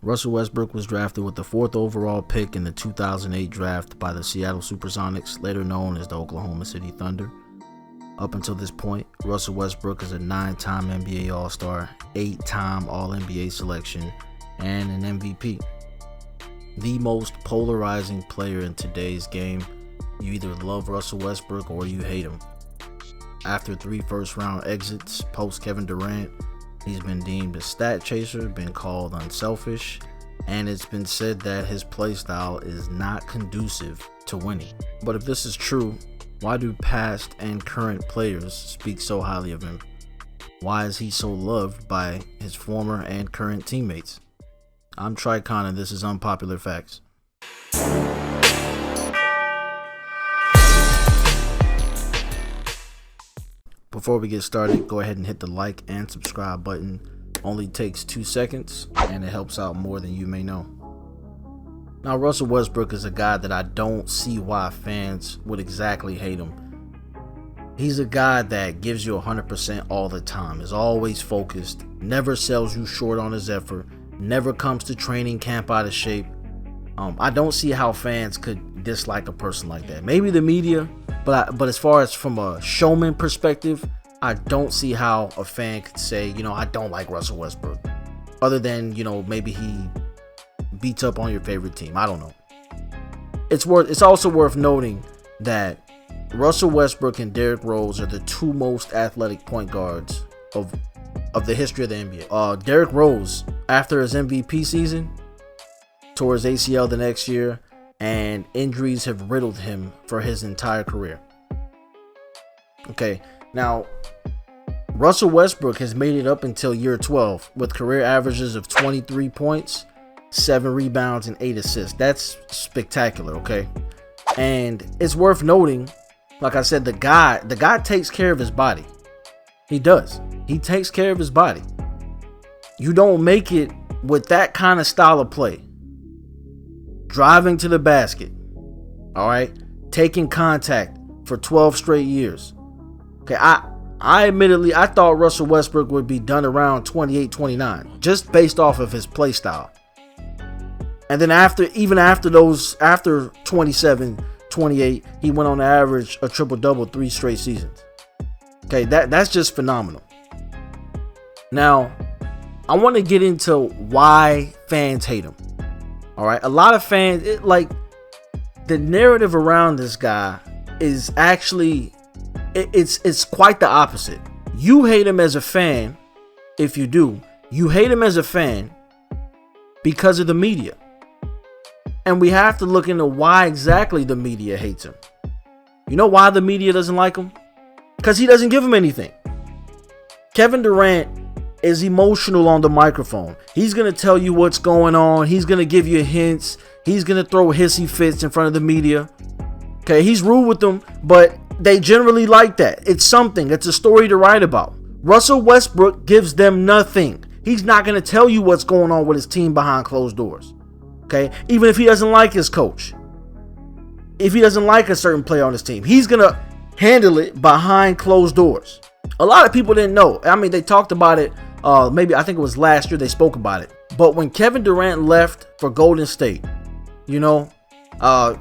Russell Westbrook was drafted with the 4th overall pick in the 2008 draft by the Seattle Supersonics, later known as the Oklahoma City Thunder. Up until this point, Russell Westbrook is a 9-time NBA All-Star, 8-time All-NBA selection, and an MVP. The most polarizing player in today's game. You either love Russell Westbrook or you hate him. After 3 first-round exits post Kevin Durant, he's been deemed a stat chaser, been called unselfish, and it's been said that his play style is not conducive to winning. But if this is true, why do past and current players speak so highly of him? Why is he so loved by his former and current teammates? I'm Tricon and this is Unpopular Facts. Before we get started, go ahead and hit the like and subscribe button. Only takes 2 seconds and it helps out more than you may know. Now, Russell Westbrook is a guy that I don't see why fans would exactly hate him. He's a guy that gives you 100% all the time, is always focused, never sells you short on his effort, never comes to training camp out of shape. I don't see how fans could dislike a person like that. Maybe the media, but as far as from a showman perspective, I don't see how a fan could say, I don't like Russell Westbrook. Other than, maybe he beats up on your favorite team. I don't know. It's also worth noting that Russell Westbrook and Derrick Rose are the 2 most athletic point guards of the history of the NBA. Derrick Rose, after his MVP season, tore his ACL the next year, and injuries have riddled him for his entire career. Okay, now Russell Westbrook has made it up until year 12 with career averages of 23 points, 7 rebounds, and 8 assists. That's spectacular, okay? And it's worth noting, like I said, the guy takes care of his body. He does. He takes care of his body. You don't make it with that kind of style of play. Driving to the basket, all right? Taking contact for 12 straight years. Okay, I admittedly, I thought Russell Westbrook would be done around 28, 29, just based off of his play style. And then after 27, 28, he went on to average a triple-double 3 straight seasons. Okay, that's just phenomenal. Now, I want to get into why fans hate him. All right, a lot of fans, the narrative around this guy is actually, it's quite the opposite. You hate him as a fan. If you do, you hate him as a fan because of the media. And we have to look into why exactly the media hates him. You know why the media doesn't like him? Because he doesn't give him anything. Kevin Durant is emotional on the microphone. He's going to tell you what's going on. He's going to give you hints. He's going to throw hissy fits in front of the media. Okay, he's rude with them, but they generally like that. It's something. It's a story to write about. Russell Westbrook gives them nothing. He's not going to tell you what's going on with his team behind closed doors. Okay, even if he doesn't like his coach, if he doesn't like a certain player on his team, he's going to handle it behind closed doors. A lot of people didn't know. I mean, they talked about it. Maybe I think it was last year they spoke about it. But when Kevin Durant left for Golden State,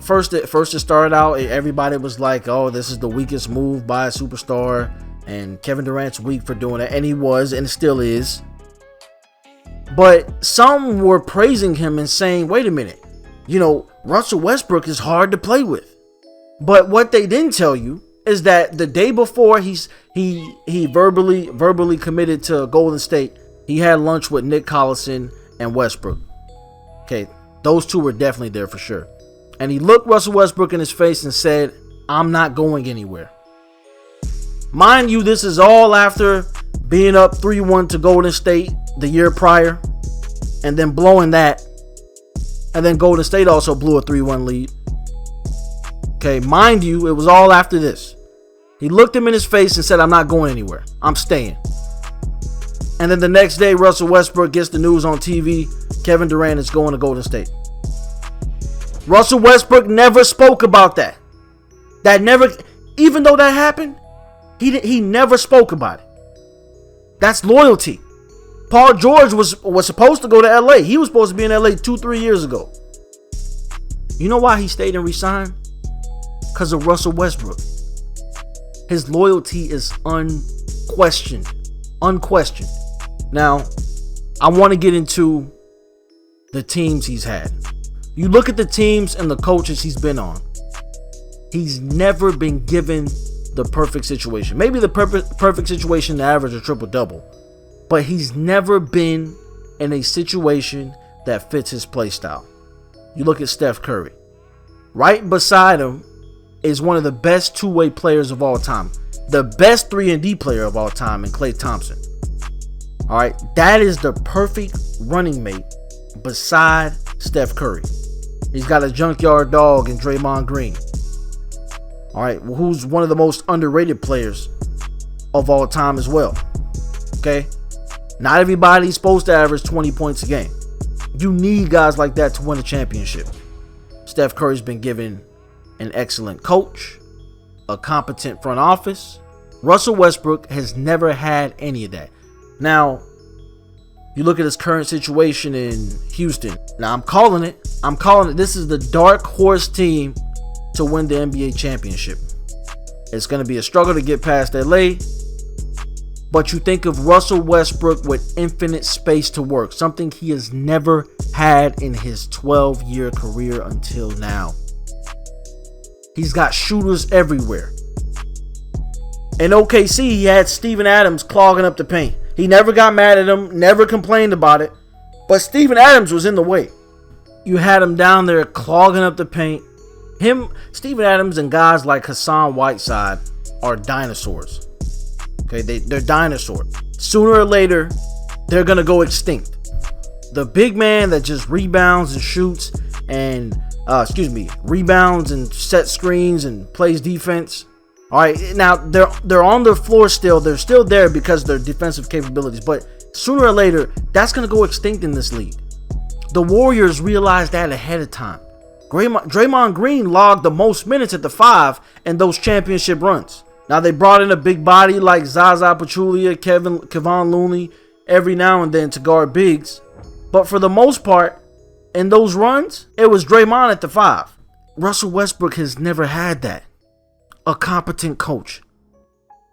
first it started out, everybody was like, oh, this is the weakest move by a superstar. And Kevin Durant's weak for doing it. And he was, and still is. But some were praising him and saying, wait a minute, Russell Westbrook is hard to play with. But what they didn't tell you is that the day before he verbally committed to Golden State, he had lunch with Nick Collison and Westbrook. Okay, those 2 were definitely there for sure. And he looked Russell Westbrook in his face and said, I'm not going anywhere. Mind you, this is all after being up 3-1 to Golden State the year prior, and then blowing that. And then Golden State also blew a 3-1 lead. Okay, mind you, it was all after this. He looked him in his face and said, I'm not going anywhere. I'm staying. And then the next day, Russell Westbrook gets the news on TV. Kevin Durant is going to Golden State. Russell Westbrook never spoke about that. Even though that happened, he never spoke about it. That's loyalty. Paul George was supposed to go to LA. He was supposed to be in LA 2-3 years ago. You know why he stayed and resigned? Because of Russell Westbrook. His loyalty is unquestioned. Unquestioned. Now, I want to get into the teams he's had. You look at the teams and the coaches he's been on. He's never been given the perfect situation. Maybe the perfect situation to average a triple-double. But he's never been in a situation that fits his play style. You look at Steph Curry. Right beside him is one of the best two-way players of all time. The best 3-and-D player of all time in Klay Thompson. All right, that is the perfect running mate beside Steph Curry. He's got a junkyard dog in Draymond Green. All right, who's one of the most underrated players of all time as well. Okay, not everybody's supposed to average 20 points a game. You need guys like that to win a championship. Steph Curry's been given an excellent coach, a competent front office. Russell Westbrook has never had any of that. Now, you look at his current situation in Houston. Now, I'm calling it. This is the dark horse team to win the NBA championship. It's going to be a struggle to get past LA. But you think of Russell Westbrook with infinite space to work. Something he has never had in his 12-year career until now. He's got shooters everywhere. In OKC, he had Steven Adams clogging up the paint. He never got mad at him, never complained about it. But Steven Adams was in the way. You had him down there clogging up the paint. Steven Adams and guys like Hassan Whiteside are dinosaurs. Okay, they're dinosaurs. Sooner or later, they're going to go extinct. The big man that just rebounds and shoots and, rebounds and set screens and plays defense. All right, now they're on the floor still. They're still there because of their defensive capabilities. But sooner or later, that's going to go extinct in this league. The Warriors realized that ahead of time. Draymond Green logged the most minutes at the 5 in those championship runs. Now, they brought in a big body like Zaza Pachulia, Kevon Looney every now and then to guard bigs. But for the most part, in those runs, it was Draymond at the 5. Russell Westbrook has never had that. A competent coach.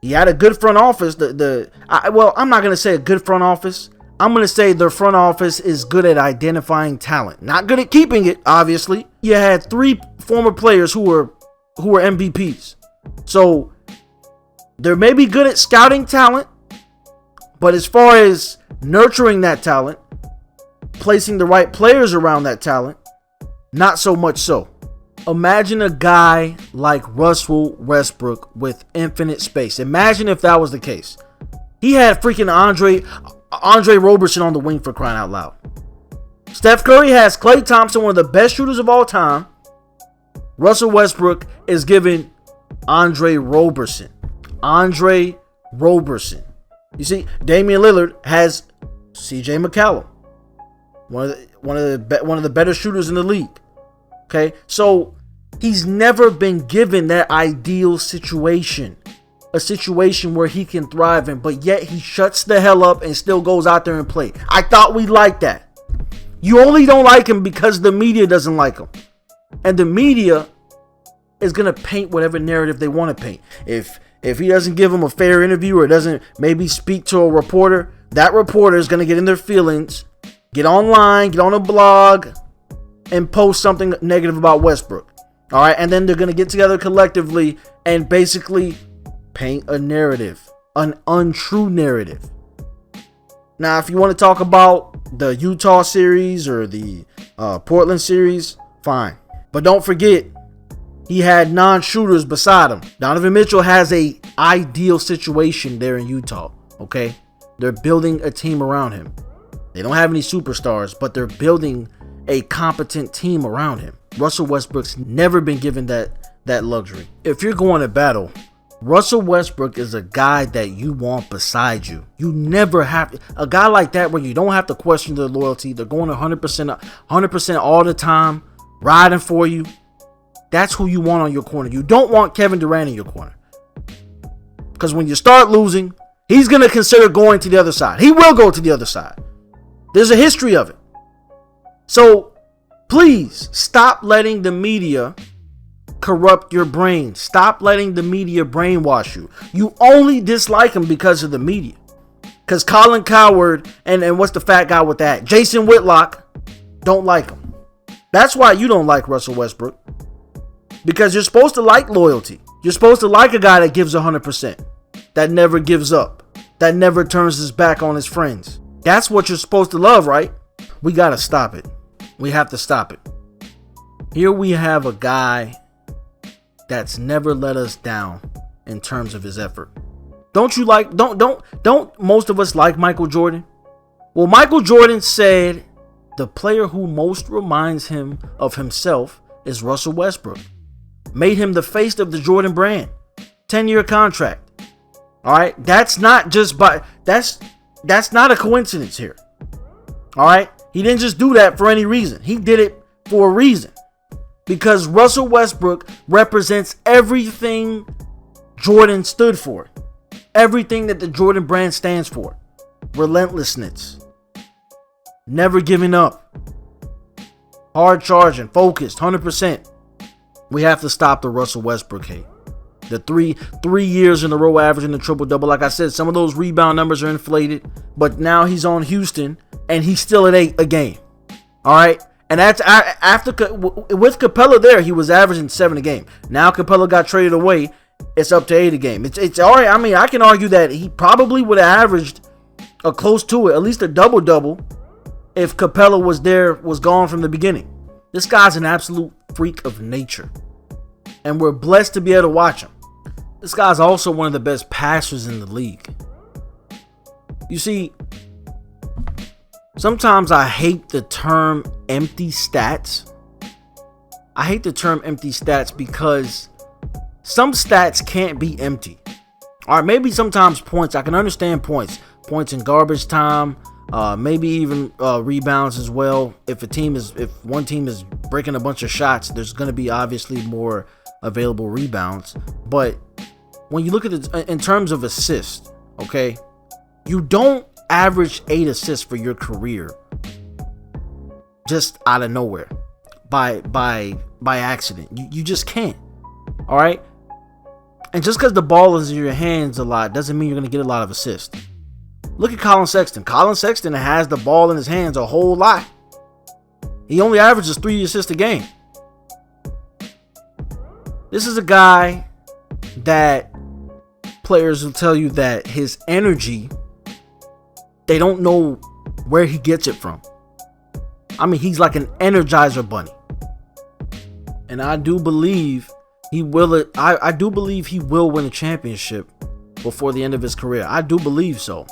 He had a good front office. I'm not going to say a good front office. I'm going to say their front office is good at identifying talent. Not good at keeping it, obviously. You had 3 former players who were MVPs. So, they're maybe good at scouting talent, but as far as nurturing that talent, placing the right players around that talent, not so much so. Imagine a guy like Russell Westbrook with infinite space. Imagine if that was the case. He had freaking Andre Roberson on the wing, for crying out loud. Steph Curry has Klay Thompson, one of the best shooters of all time. Russell Westbrook is given Andre Roberson. Andre Roberson. You see, Damian Lillard has CJ McCollum, one of the better shooters in the league. Okay, so he's never been given that ideal situation, a situation where he can thrive in, but yet he shuts the hell up and still goes out there and play. I thought we liked that. You only don't like him because the media doesn't like him, and the media is gonna paint whatever narrative they want to paint. If he doesn't give him a fair interview or doesn't maybe speak to a reporter, that reporter is going to get in their feelings, get online, get on a blog, and post something negative about Westbrook. All right, and then they're going to get together collectively and basically paint a narrative, an untrue narrative. Now, if you want to talk about the Utah series or the Portland series, fine. But don't forget, he had non-shooters beside him. Donovan Mitchell has a ideal situation there in Utah, okay? They're building a team around him. They don't have any superstars, but they're building a competent team around him. Russell Westbrook's never been given that luxury. If you're going to battle, Russell Westbrook is a guy that you want beside you. You never have a guy like that where you don't have to question their loyalty. They're going 100% all the time, riding for you. That's who you want on your corner. You don't want Kevin Durant in your corner. Because when you start losing, He's going to consider going to the other side. He will go to the other side. There's a history of it. So please stop letting the media corrupt your brain. Stop letting the media brainwash you. You only dislike him because of the media. Because Colin Cowherd and what's the fat guy with that? Jason Whitlock don't like him. That's why you don't like Russell Westbrook. Because you're supposed to like loyalty. You're supposed to like a guy that gives 100%. That never gives up. That never turns his back on his friends. That's what you're supposed to love, right? We got to stop it. We have to stop it. Here we have a guy that's never let us down in terms of his effort. Don't most of us like Michael Jordan? Well, Michael Jordan said the player who most reminds him of himself is Russell Westbrook. Made him the face of the Jordan brand. 10-year contract. All right, that's not a coincidence here. All right, he didn't just do that for any reason. He did it for a reason. Because Russell Westbrook represents everything Jordan stood for. Everything that the Jordan brand stands for. Relentlessness. Never giving up. Hard charging. Focused. 100%. We have to stop the Russell Westbrook hate. The three years in a row averaging the triple-double. Like I said, some of those rebound numbers are inflated. But now he's on Houston and he's still at 8 a game. All right? And that's after, with Capella there, he was averaging 7 a game. Now Capella got traded away. It's up to 8 a game. It's all right. I mean, I can argue that he probably would have averaged close to it, at least a double-double, if Capella was gone from the beginning. This guy's an absolute freak of nature. And we're blessed to be able to watch him. This guy's also one of the best passers in the league. You see, sometimes I hate the term empty stats. I hate the term empty stats because some stats can't be empty. All right, maybe sometimes points. I can understand points. Points in garbage time. Maybe even rebounds as well. If one team is breaking a bunch of shots, there's going to be obviously more available rebounds. But when you look at it in terms of assists, okay, you don't average 8 assists for your career just out of nowhere by accident. You just can't. All right. And just because the ball is in your hands a lot doesn't mean you're going to get a lot of assists. Look at Colin Sexton. Colin Sexton has the ball in his hands a whole lot. He only averages 3 assists a game. This is a guy that players will tell you that his energy, they don't know where he gets it from. I mean, he's like an Energizer bunny. And I do believe he will. I do believe he will win a championship before the end of his career. I do believe so.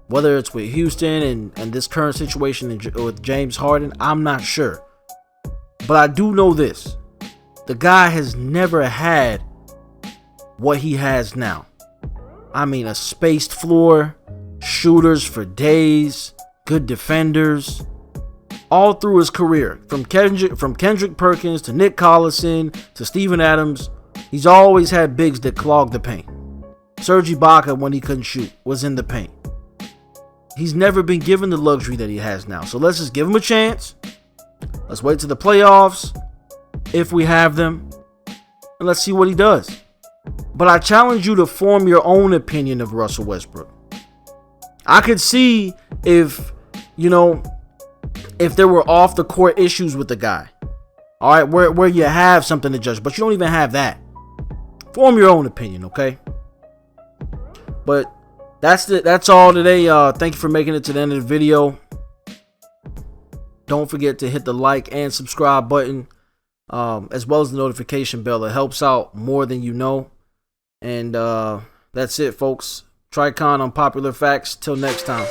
Whether it's with Houston and this current situation with James Harden, I'm not sure. But I do know this. The guy has never had what he has now. I mean, a spaced floor, shooters for days, good defenders, all through his career. From Kendrick Perkins to Nick Collison to Steven Adams, he's always had bigs that clogged the paint. Serge Ibaka, when he couldn't shoot, was in the paint. He's never been given the luxury that he has now. So let's just give him a chance. Let's wait to the playoffs, if we have them, and let's see what he does. But I challenge you to form your own opinion of Russell Westbrook. I could see if there were off the court issues with the guy. All right, where you have something to judge, but you don't even have that. Form your own opinion, okay? But that's all today. Thank you for making it to the end of the video. Don't forget to hit the like and subscribe button, as well as the notification bell. It helps out more than you know. And that's it, folks. Tricon Unpopular Facts. Till next time.